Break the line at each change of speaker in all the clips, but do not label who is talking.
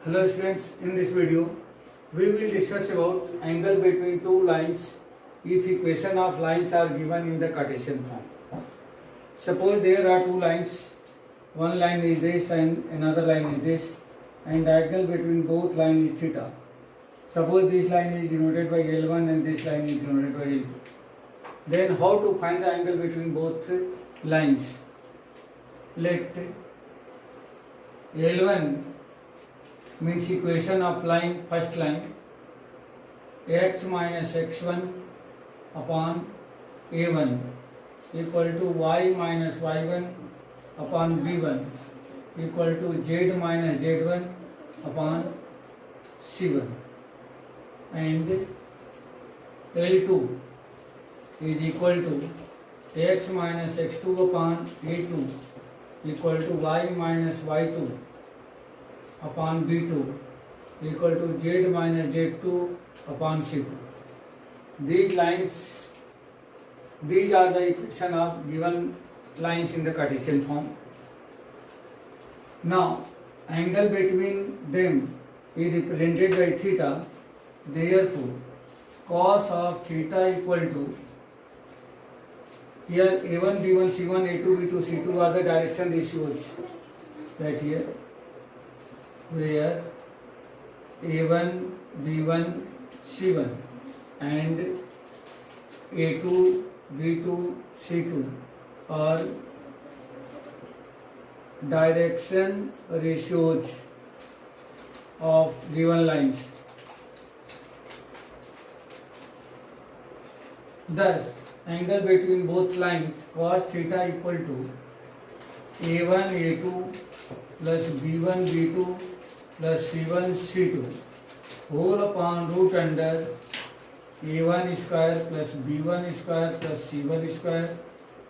Hello students, in this video we will discuss about angle between two lines if equation of lines are given in the Cartesian form. Suppose there are two lines, one line is this and another line is this, and angle between both lines is theta. Suppose this line is denoted by L1 and this line is denoted by L2. Then how to find the angle between both lines? Let L1 means equation of line, first line, x minus x1 upon a1 equal to y minus y1 upon b1 equal to z minus z1 upon c1, and L2 is equal to x minus x2 upon a2 equal to y minus y2 upon b2 equal to z minus z2 upon c2. These are the equation of given lines in the Cartesian form. Now, angle between them is represented by theta. Therefore, cos of theta equal to, here a1, b1, c1, a2, b2, c2 are the direction ratios. Right here, where a1, b1, c1 and a2, b2, c2 are direction ratios of given lines. Thus, angle between both lines cos theta equal to a1, a2 plus b1, b2 plus c1, c2 whole upon root under a1 square plus b1 square plus c1 square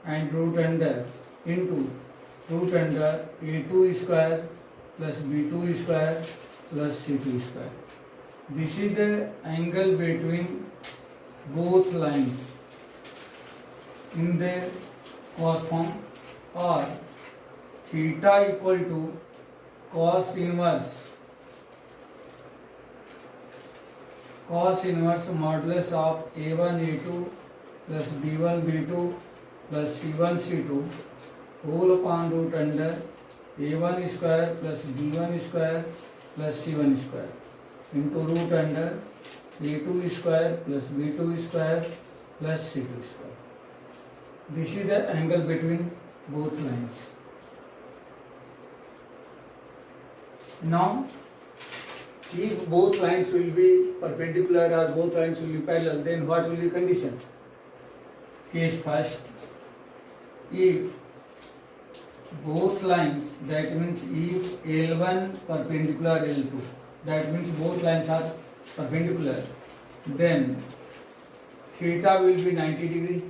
and root under into root under a2 square plus b2 square plus c2 square. This is the angle between both lines in their cos form, or theta equal to cos inverse modulus of a1 a2 plus b1 b2 plus c1 c2 whole upon root under a1 square plus b1 square plus c1 square into root under a2 square plus b2 square plus c2 square. This is the angle between both lines. Now, if both lines will be perpendicular or both lines will be parallel, then what will be condition? Case first, if both lines, that means if L1 perpendicular L2, that means both lines are perpendicular, then theta will be 90 degree.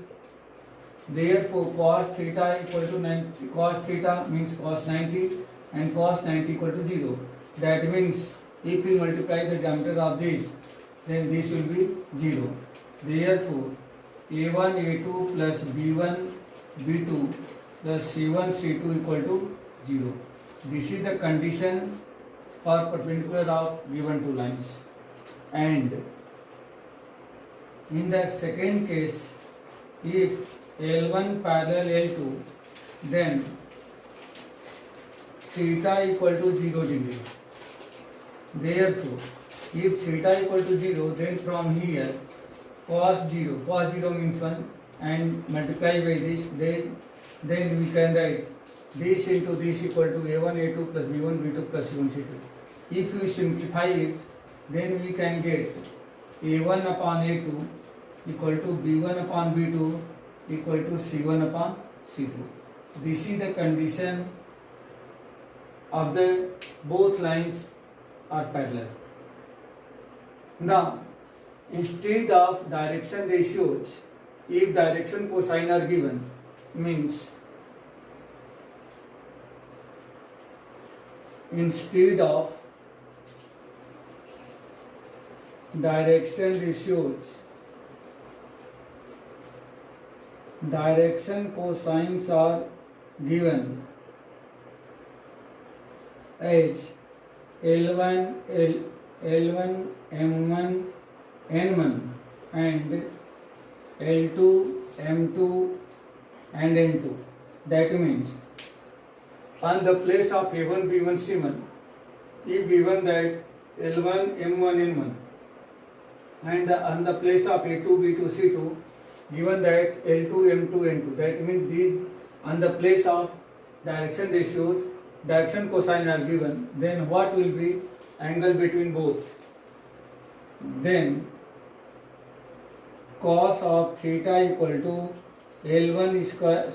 Therefore, cos theta equal to 90, cos theta means cos 90 and cos 90 equal to 0. That means if we multiply the diameter of this, then this will be 0. Therefore, a1 a2 plus b1 b2 plus c1 c2 equal to 0. This is the condition for perpendicular of given two lines. And in that second case, if L1 parallel L2, then theta equal to 0 degree. Therefore, if theta equal to 0, then from here cos 0 means 1 and multiply by this, then we can write this into this equal to a1 a2 plus b1 b2 plus c1 c2. If we simplify it, then we can get a1 upon a2 equal to b1 upon b2 equal to c1 upon c2. This is the condition of the both lines are parallel. Now, instead of direction ratios, if direction cosine are given, means instead of direction ratios, direction cosines are given as L1, L1, M1, N1 and L2, M2 and N2. That means on the place of A1, B1, C1, if given that L1, M1, N1 and on the place of A2, B2, C2, given that L2, M2, N2, that means these on the place of direction ratios, direction cosine are given, then what will be angle between both? Then cos of theta equal to L1 square,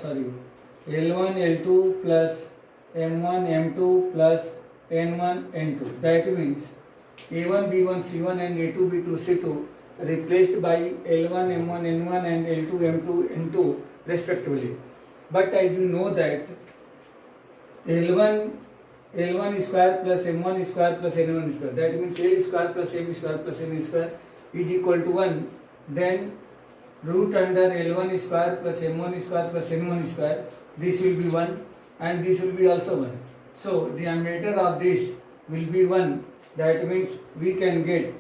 L1 L2 plus M1 M2 plus N1 N2. That means A1 B1 C1 and A2 B2 C2 replaced by L1 M1 N1 and L2 M2 N2 respectively. But as you know that L1 square plus M1 square plus N1 square, that means L square plus M square plus N square is equal to 1. Then root under L1 square plus M1 square plus N1 square, this will be 1 and this will be also 1. So diameter of this will be 1. That means we can get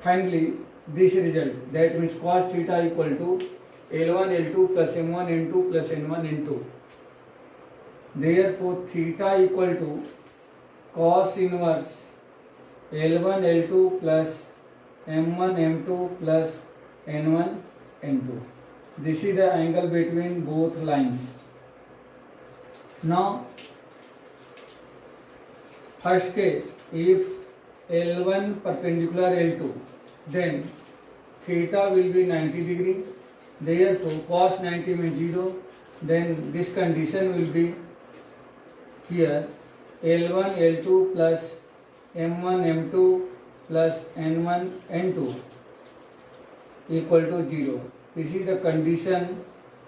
finally this result. That means cos theta equal to L1 L2 plus M1 N2 plus N1 N2. Therefore theta equal to cos inverse L1 L2 plus M1 M2 plus N1 N2. This is the angle between both lines. Now first case, if L1 perpendicular L2, then theta will be 90 degree. Therefore cos 90 means 0. Then this condition will be here L1 L2 plus M1 M2 plus N1 N2 equal to 0. This is the condition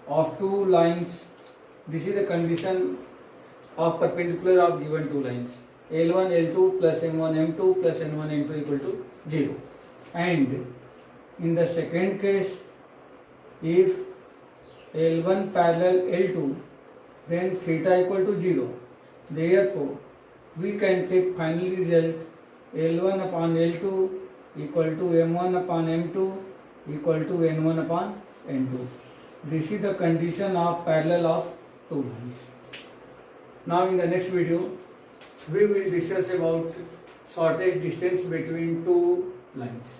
of two lines. This is the condition of perpendicular of given two lines. L1 L2 plus M1 M2 plus N1 N2 equal to 0. And in the second case, if L1 parallel L2, then theta equal to 0. Therefore, we can take final result L1 upon L2 equal to M1 upon M2 equal to N1 upon N2. This is the condition of parallel of two lines. Now in the next video, we will discuss about shortest distance between two lines.